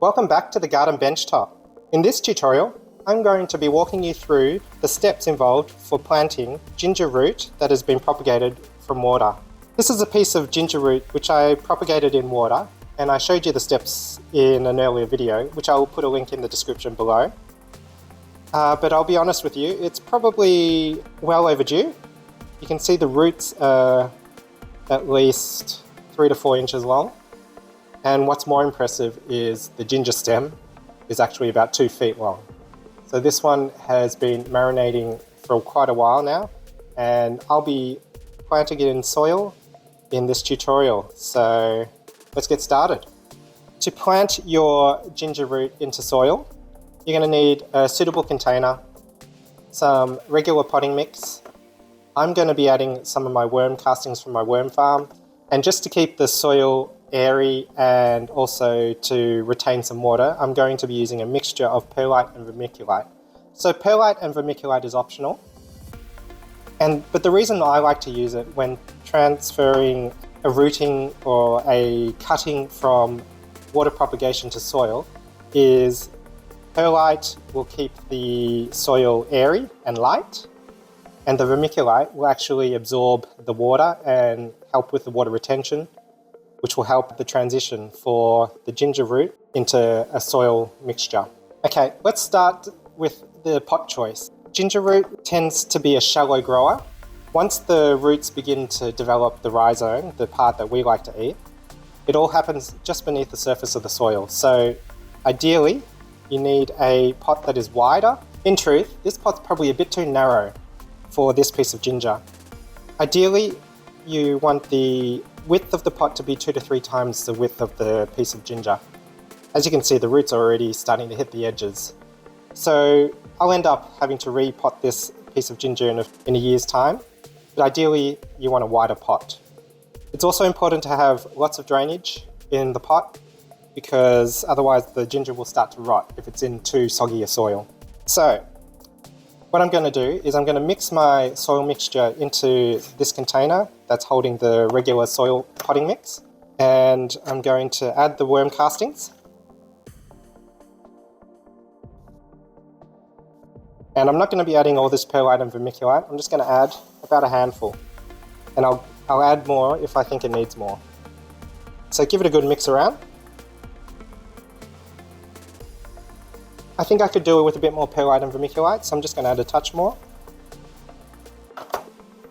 Welcome back to the garden benchtop. In this tutorial, I'm going to be walking you through the steps involved for planting ginger root that has been propagated from water. This is a piece of ginger root which I propagated in water, and I showed you the steps in an earlier video, which I will put a link in the description below. But I'll be honest with you, it's probably well overdue. You can see the roots are at least 3 to 4 inches long. And what's more impressive is the ginger stem is actually about 2 feet long. So this one has been marinating for quite a while now, and I'll be planting it in soil in this tutorial. So let's get started. To plant your ginger root into soil, you're going to need a suitable container, some regular potting mix. I'm going to be adding some of my worm castings from my worm farm, and just to keep the soil airy and also to retain some water, I'm going to be using a mixture of perlite and vermiculite. So perlite and vermiculite is optional, but the reason I like to use it when transferring a rooting or a cutting from water propagation to soil is perlite will keep the soil airy and light, and the vermiculite will actually absorb the water and help with the water retention, which will help the transition for the ginger root into a soil mixture. Okay, let's start with the pot choice. Ginger root tends to be a shallow grower. Once the roots begin to develop the rhizome, the part that we like to eat, it all happens just beneath the surface of the soil. So ideally, you need a pot that is wider. In truth, this pot's probably a bit too narrow for this piece of ginger. Ideally, you want the width of the pot to be 2 to 3 times the width of the piece of ginger. As you can see, the roots are already starting to hit the edges. So I'll end up having to repot this piece of ginger in a year's time, but ideally you want a wider pot. It's also important to have lots of drainage in the pot, because otherwise the ginger will start to rot if it's in too soggy a soil. So what I'm going to do is I'm going to mix my soil mixture into this container that's holding the regular soil potting mix, and I'm going to add the worm castings. And I'm not going to be adding all this perlite and vermiculite, I'm just going to add about a handful, and I'll add more if I think it needs more. So give it a good mix around. I think I could do it with a bit more perlite and vermiculite, so I'm just going to add a touch more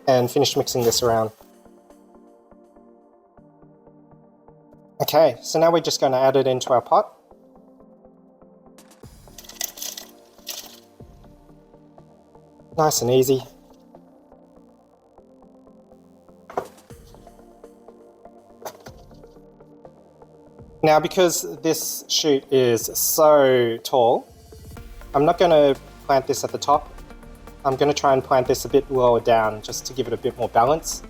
and finish mixing this around. Okay, so now we're just going to add it into our pot. Nice and easy. Now, because this shoot is so tall, I'm not going to plant this at the top. I'm going to try and plant this a bit lower down just to give it a bit more balance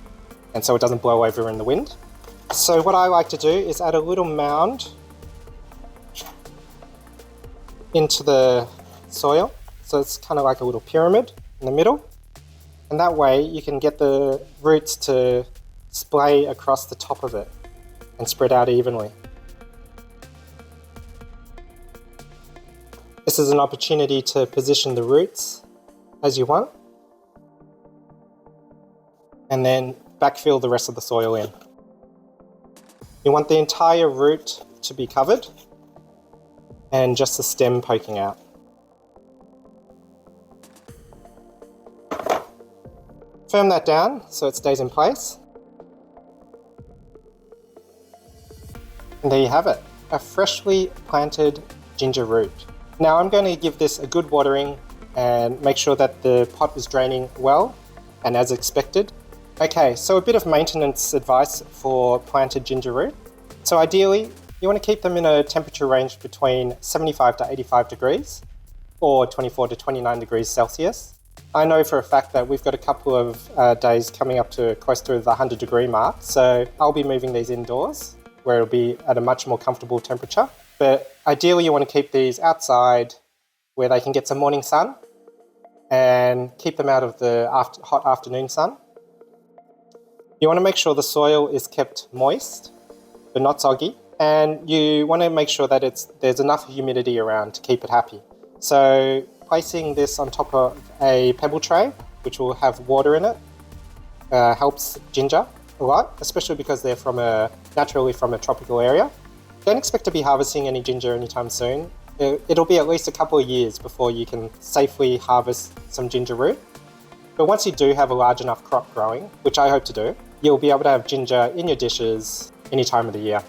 and so it doesn't blow over in the wind. So what I like to do is add a little mound into the soil. So it's kind of like a little pyramid in the middle. And that way you can get the roots to splay across the top of it and spread out evenly. This is an opportunity to position the roots as you want, and then backfill the rest of the soil in. You want the entire root to be covered and just the stem poking out. Firm that down so it stays in place. And there you have it, a freshly planted ginger root. Now I'm going to give this a good watering and make sure that the pot is draining well and as expected. Okay, so a bit of maintenance advice for planted ginger root. So ideally, you want to keep them in a temperature range between 75 to 85 degrees or 24 to 29 degrees Celsius. I know for a fact that we've got a couple of days coming up to close to the 100 degree mark, so I'll be moving these indoors where it'll be at a much more comfortable temperature. But ideally you want to keep these outside where they can get some morning sun and keep them out of the hot afternoon sun. You want to make sure the soil is kept moist but not soggy, and you want to make sure that there's enough humidity around to keep it happy. So placing this on top of a pebble tray, which will have water in it, helps ginger a lot, especially because they're naturally from a tropical area. Don't expect to be harvesting any ginger anytime soon. It'll be at least a couple of years before you can safely harvest some ginger root. But once you do have a large enough crop growing, which I hope to do, you'll be able to have ginger in your dishes any time of the year.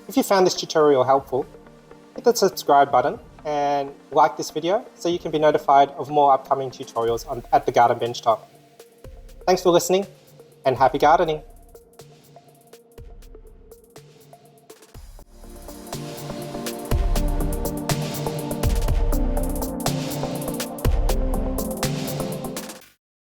If you found this tutorial helpful, hit the subscribe button and like this video so you can be notified of more upcoming tutorials at the garden benchtop. Thanks for listening and happy gardening!